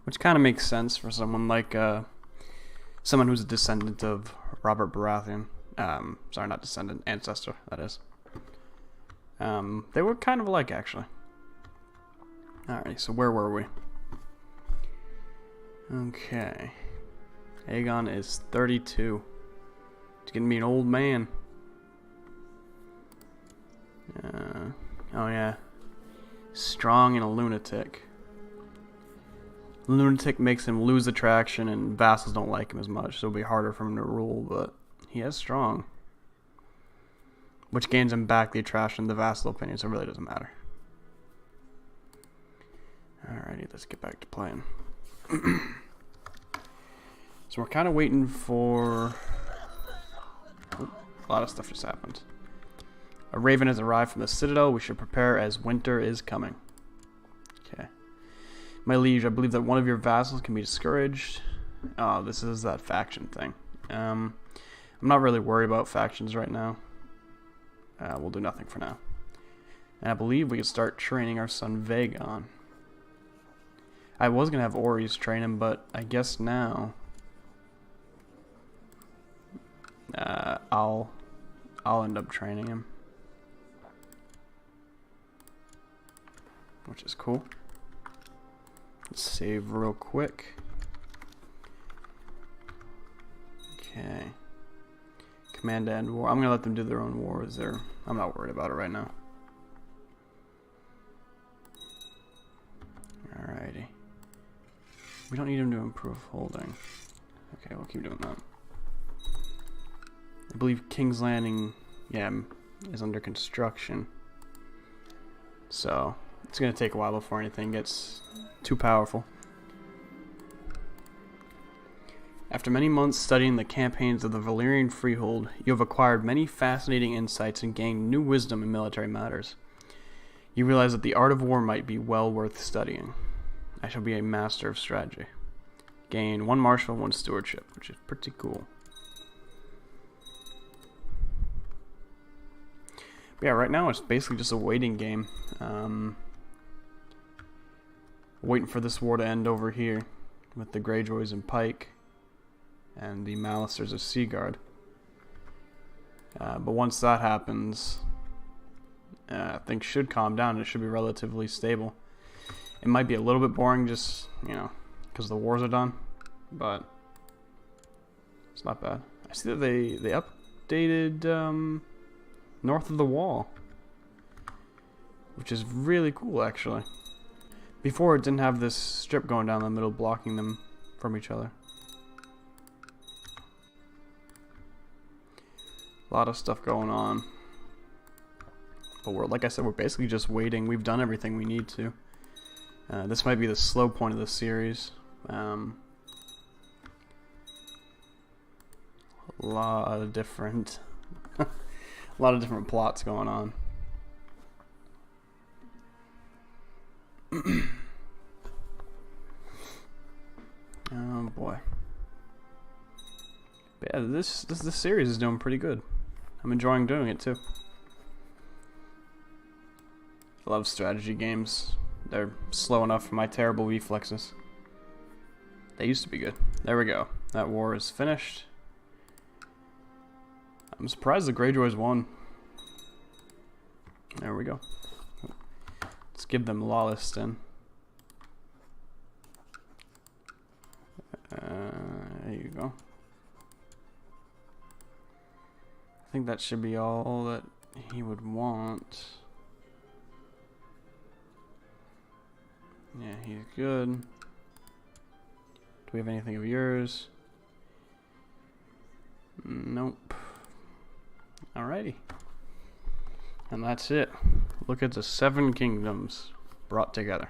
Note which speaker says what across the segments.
Speaker 1: which kind of makes sense for someone like someone who's a descendant of Robert Baratheon. Sorry, not descendant, ancestor, that is. They were kind of alike, actually. Alrighty, so where were we? Okay. Aegon is 32. He's gonna be an old man. Oh yeah. Strong and a lunatic. Lunatic makes him lose attraction, and vassals don't like him as much, so it'll be harder for him to rule, but he is strong. Which gains him back the attraction of the vassal opinion, so it really doesn't matter. Alrighty, let's get back to playing. So we're kind of waiting for... Oh, a lot of stuff just happened. A raven has arrived from the citadel. We should prepare as winter is coming. Okay. My liege, I believe that one of your vassals can be discouraged. Oh, this is that faction thing. I'm not really worried about factions right now. We'll do nothing for now. And I believe we can start training our son Aegon. I was going to have Oris train him, but I guess now... I'll end up training him. Which is cool. Let's save real quick. Okay. Command to end war. I'm gonna let them do their own wars there. I'm not worried about it right now. Alrighty. We don't need him to improve holding. Okay, we'll keep doing that. I believe King's Landing, yeah, is under construction. So, it's going to take a while before anything gets too powerful. After many months studying the campaigns of the Valyrian Freehold, you have acquired many fascinating insights and gained new wisdom in military matters. You realize that the art of war might be well worth studying. I shall be a master of strategy. Gain 1 martial, 1 stewardship, which is pretty cool. But yeah, right now it's basically just a waiting game. Waiting for this war to end over here with the Greyjoys and Pike and the Malisters of Seaguard. But once that happens, things should calm down and it should be relatively stable. It might be a little bit boring just, you know, because the wars are done, but it's not bad. I see that they updated North of the Wall, which is really cool actually. Before it didn't have this strip going down the middle blocking them from each other. A lot of stuff going on. But we're, like I said, we're basically just waiting. We've done everything we need to. This might be the slow point of the series. A lot of different plots going on. Oh boy. But yeah, this series is doing pretty good. I'm enjoying doing it too. I love strategy games. They're slow enough for my terrible reflexes. They used to be good. There we go. That war is finished. I'm surprised the Greyjoys won. There we go. Let's give them Lawlesston. There you go. I think that should be all that he would want. Yeah, he's good. Do we have anything of yours? Nope. Alrighty. And that's it. Look at the 7 kingdoms brought together.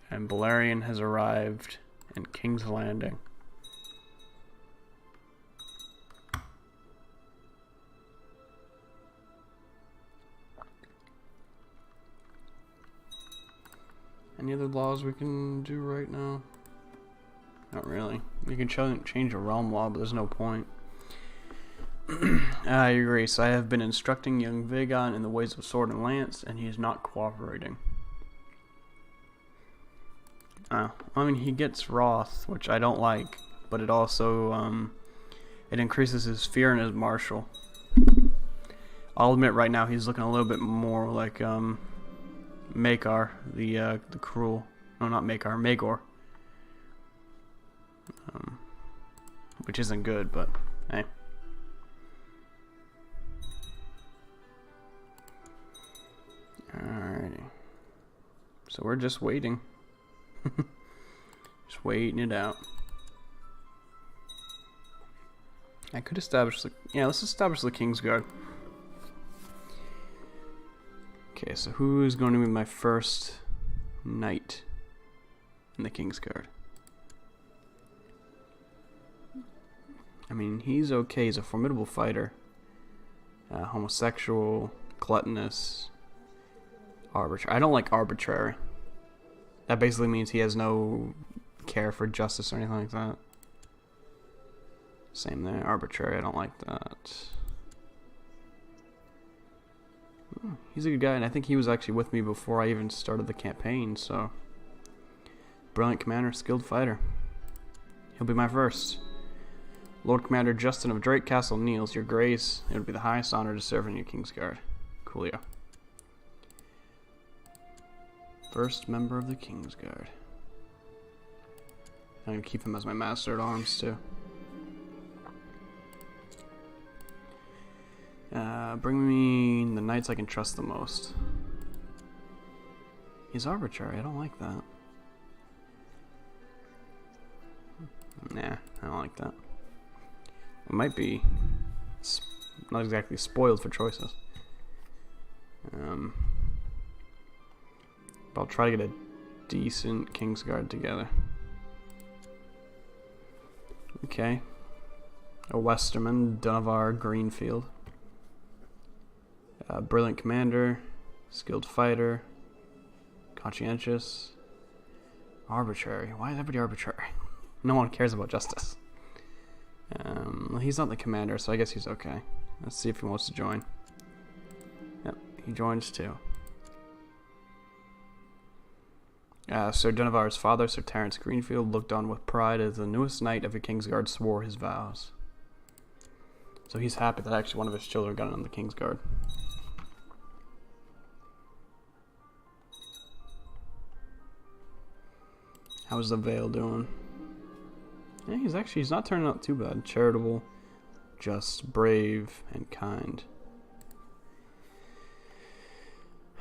Speaker 1: And Balerion has arrived in King's Landing. Any other laws we can do right now? Not really. We can change a realm law, but there's no point. Your Grace, I have been instructing young Aegon in the ways of sword and lance, and he is not cooperating. I mean, he gets Wrath, which I don't like, but it also, it increases his fear and his martial. I'll admit right now he's looking a little bit more like, Makar, the cruel. No, not Makar, Magor. Which isn't good, but hey. Alrighty. So we're just waiting. Just waiting it out. I could establish the... Yeah, let's establish the Kingsguard. Okay, so who's going to be my first knight in the Kingsguard? I mean, he's okay. He's a formidable fighter. Homosexual, gluttonous, arbitrary. I don't like arbitrary. That basically means he has no care for justice or anything like that. Same there. Arbitrary. I don't like that. He's a good guy, and I think he was actually with me before I even started the campaign, so... Brilliant commander, skilled fighter. He'll be my first. Lord Commander Justin of Drake Castle Niels, your grace, it would be the highest honor to serve in your Kingsguard. Coolio. First member of the Kingsguard. I'm going to keep him as my master at arms, too. Bring me the knights I can trust the most. He's arbitrary, I don't like that. Nah, I don't like that. It might be not exactly spoiled for choices. But I'll try to get a decent Kingsguard together. Okay. A Westerman, Dunavar Greenfield. Brilliant commander, skilled fighter, conscientious, arbitrary. Why is everybody arbitrary? No one cares about justice. Well, he's not the commander, so I guess he's okay. Let's see if he wants to join. Yep, he joins too. Sir Dunavar's father, Sir Terence Greenfield, looked on with pride as the newest knight of the Kingsguard swore his vows. So he's happy that actually one of his children got on the Kingsguard. How's the Vale doing? Yeah, he's not turning out too bad. Charitable, just, brave, and kind.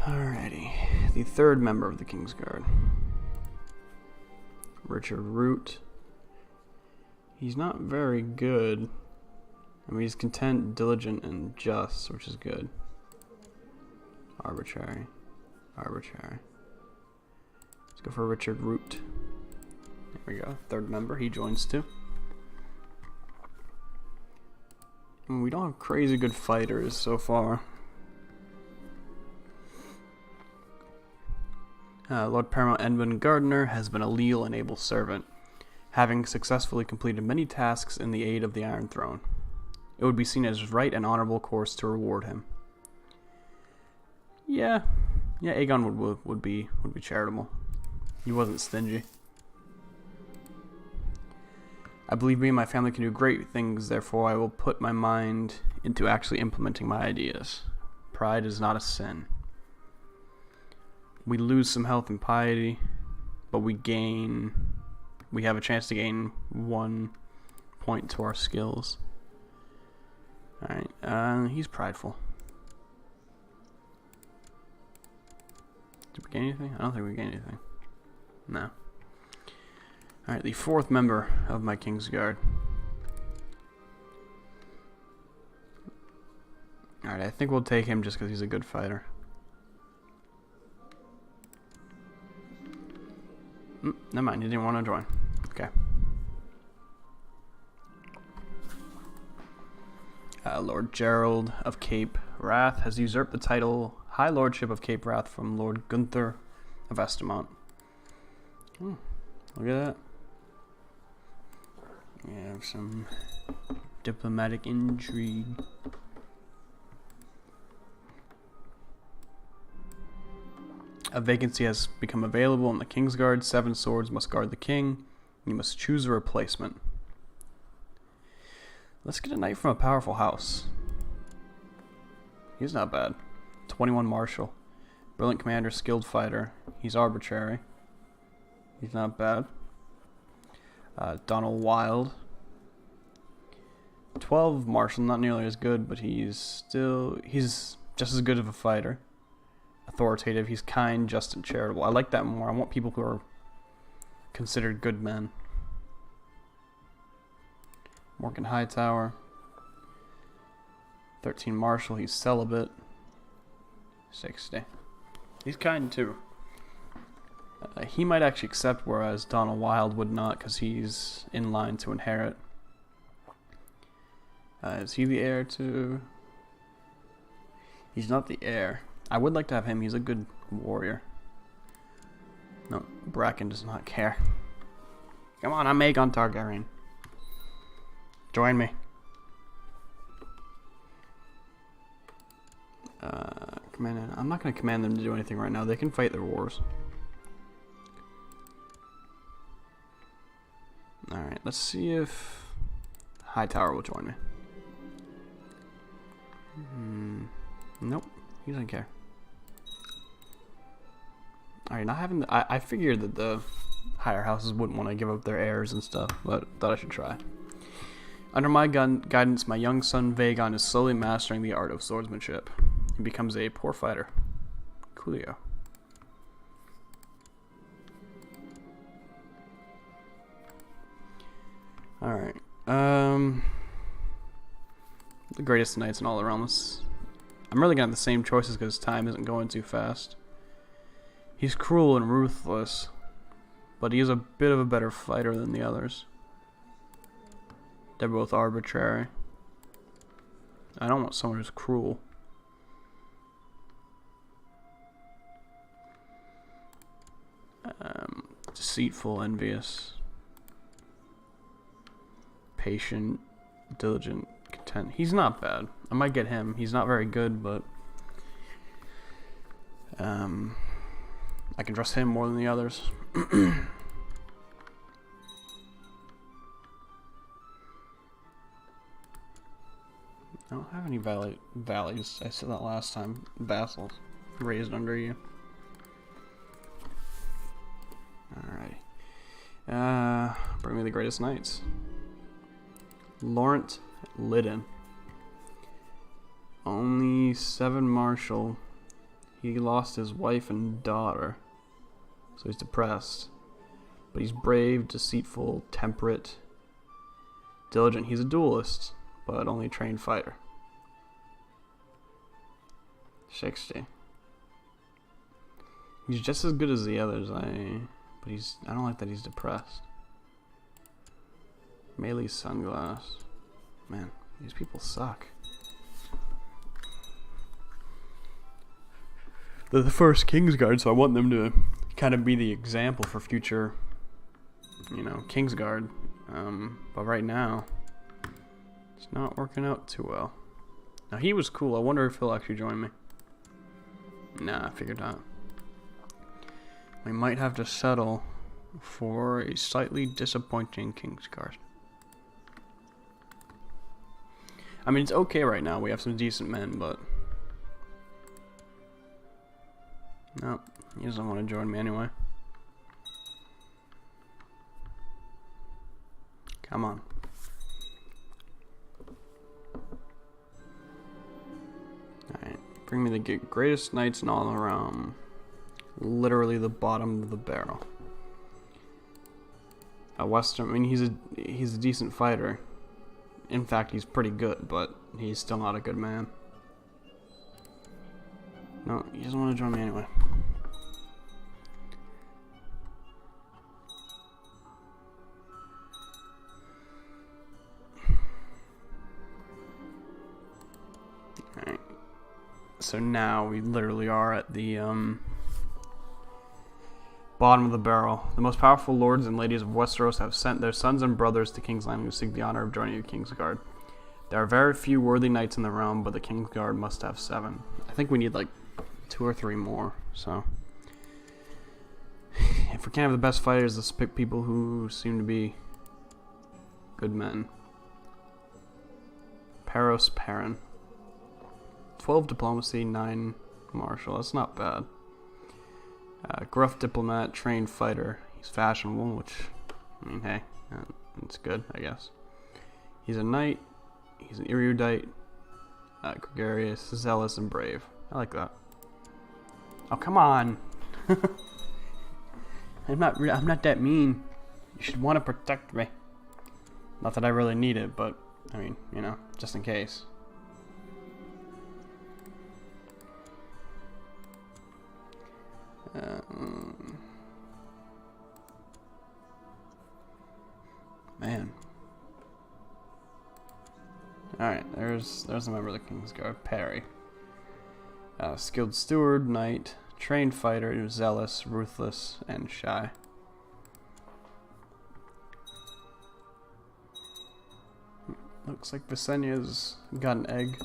Speaker 1: Alrighty. The third member of the Kingsguard. Richard Root. He's not very good. I mean, he's content, diligent, and just, which is good. Arbitrary. Arbitrary. Let's go for Richard Root. There we go. Third member. He joins too. We don't have crazy good fighters so far. Lord Paramount Edmund Gardner has been a leal and able servant, having successfully completed many tasks in the aid of the Iron Throne. It would be seen as right and honorable course to reward him. Yeah, Aegon would be charitable. He wasn't stingy. I believe me and my family can do great things, therefore I will put my mind into actually implementing my ideas. Pride is not a sin. We lose some health and piety, but we have a chance to gain 1 point to our skills. Alright, he's prideful. Did we gain anything? I don't think we gained anything. No. Alright, the fourth member of my Kingsguard. Alright, I think we'll take him just because he's a good fighter. Never mind, he didn't want to join. Okay. Lord Gerald of Cape Wrath has usurped the title High Lordship of Cape Wrath from Lord Gunther of Estamont. Look at that. We have some diplomatic intrigue. A vacancy has become available in the Kingsguard. 7 swords must guard the king. You must choose a replacement. Let's get a knight from a powerful house. He's not bad. 21 martial. Brilliant commander, skilled fighter. He's arbitrary. He's not bad. Donald Wild. 12 martial, not nearly as good, but he's just as good of a fighter. Authoritative, he's kind, just, and charitable. I like that more. I want people who are considered good men. Morgan Hightower. 13 martial, he's celibate. 60. He's kind too. He might actually accept, whereas Donald Wild would not, because he's in line to inherit. Is he the heir to... He's not the heir. I would like to have him. He's a good warrior. No, Bracken does not care. Come on, I'm Aegon Targaryen. Join me. I'm not going to command them to do anything right now. They can fight their wars. Alright, let's see if Hightower will join me. Nope, he doesn't care. Alright, not having the... I figured that the higher houses wouldn't want to give up their heirs and stuff, but thought I should try. Under my guidance, my young son Aegon is slowly mastering the art of swordsmanship. He becomes a poor fighter. Coolio. Alright. The greatest knights in all the realms. I'm really gonna have the same choices because time isn't going too fast. He's cruel and ruthless, but he is a bit of a better fighter than the others. They're both arbitrary. I don't want someone who's cruel. Deceitful, envious, patient, diligent, content. He's not bad. I might get him. He's not very good, but I can trust him more than the others. I don't have any valleys. I said that last time. Vassals raised under you. Alright. Bring me the greatest knights. Laurent Lydon. Only 7 martial. He lost his wife and daughter, so he's depressed. But he's brave, deceitful, temperate, diligent. He's a duelist, but only a trained fighter. 60. He's just as good as the others, but I don't like that he's depressed. Melee sunglass. Man, these people suck. They're the first Kingsguard, so I want them to kind of be the example for future, Kingsguard. But right now, it's not working out too well. Now, he was cool. I wonder if he'll actually join me. Nah, I figured not. We might have to settle for a slightly disappointing Kingsguard. I mean, it's okay right now. We have some decent men, but... Nope, he doesn't want to join me anyway. Come on. Alright, bring me the greatest knights in all the realm. Literally the bottom of the barrel. Western, I mean, he's a decent fighter. In fact, he's pretty good, but he's still not a good man. No, he doesn't want to join me anyway. Alright. So now we literally are at the bottom of the barrel. The most powerful lords and ladies of Westeros have sent their sons and brothers to King's Landing to seek the honor of joining the Kingsguard. There are very few worthy knights in the realm, but the Kingsguard must have 7. I think we need like 2 or 3 more, so we can't have the best fighters, let's pick people who seem to be good men. Paros Perrin. 12 diplomacy, 9 martial. That's not bad. Gruff diplomat, trained fighter. He's fashionable, which, I mean, hey, it's good, I guess. He's a knight. He's an erudite, gregarious, zealous, and brave. I like that. Oh, come on. I'm not that mean. You should want to protect me. Not that I really need it, but I mean, you know, just in case. Man. Alright, there's a member of the Kingsguard. Perry. Skilled steward, knight, trained fighter, zealous, ruthless, and shy. Looks like Visenya's got an egg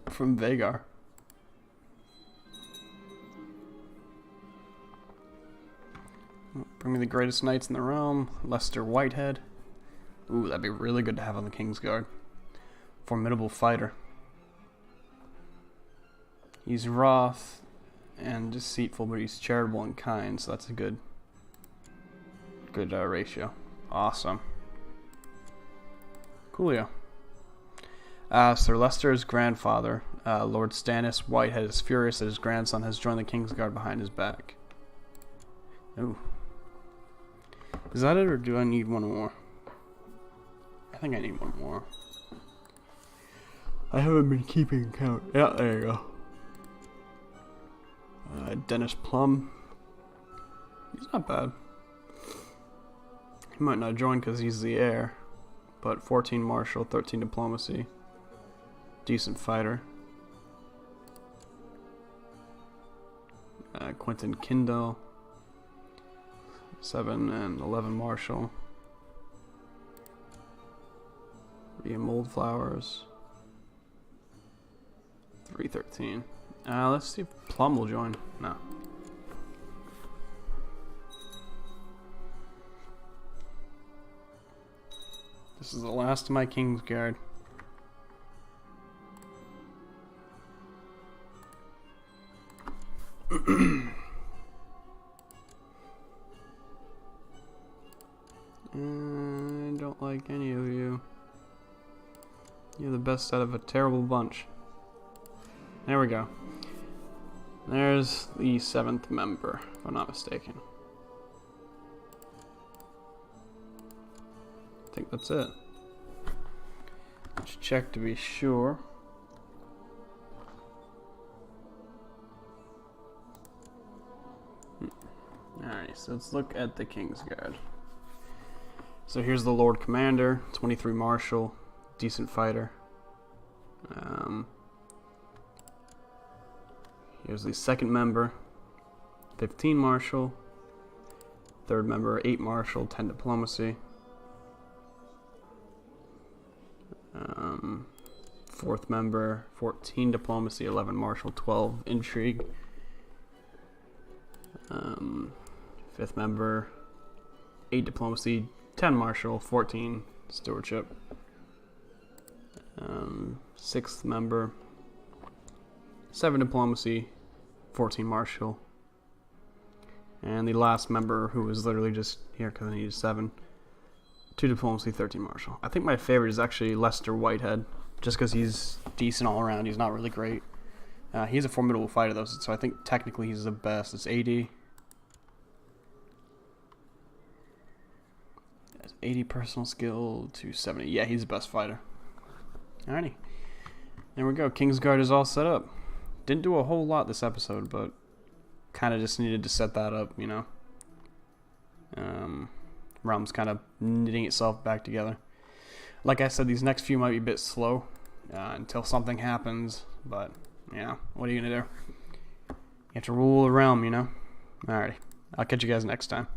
Speaker 1: from Vhagar. Bring me the greatest knights in the realm. Lester Whitehead. Ooh, that'd be really good to have on the Kingsguard. Formidable fighter. He's wroth and deceitful, but he's charitable and kind, so that's a good ratio. Awesome. Coolio. Sir Lester's grandfather, Lord Stannis Whitehead, is furious that his grandson has joined the Kingsguard behind his back. Ooh. Is that it, or do I need one more? I think I need one more. I haven't been keeping count. Yeah, there you go. Dennis Plum. He's not bad. He might not join because he's the heir, but 14 martial, 13 diplomacy. Decent fighter. Quentin Kindle. 7 and 11 martial. Rhea Moldflowers. 313. Let's see if Plum will join. No. This is the last of my Kingsguard. I don't like any of you. You're the best out of a terrible bunch. There we go. There's the 7th member, if I'm not mistaken. I think that's it. Let's check to be sure. Alright, so let's look at the Kingsguard. So here's the Lord Commander, 23 martial, decent fighter. Here's the 2nd member, 15 martial. 3rd member, 8 martial, 10 diplomacy. 4th member, 14 diplomacy, 11 martial, 12 intrigue. 5th member, 8 diplomacy, 10 martial, 14 stewardship. 6th member, 7 diplomacy, 14 martial. And the last member, who was literally just here because I needed 7, 2 diplomacy, 13 martial. I think my favorite is actually Lester Whitehead, just because he's decent all around. He's not really great. He's a formidable fighter though, so I think technically he's the best. It's 80. 80 personal skill to 70. Yeah, he's the best fighter. Alrighty. There we go. Kingsguard is all set up. Didn't do a whole lot this episode, but kind of just needed to set that up, you know. Realm's kind of knitting itself back together. Like I said, these next few might be a bit slow until something happens, but, you know, what are you going to do? You have to rule the realm, you know. Alrighty. I'll catch you guys next time.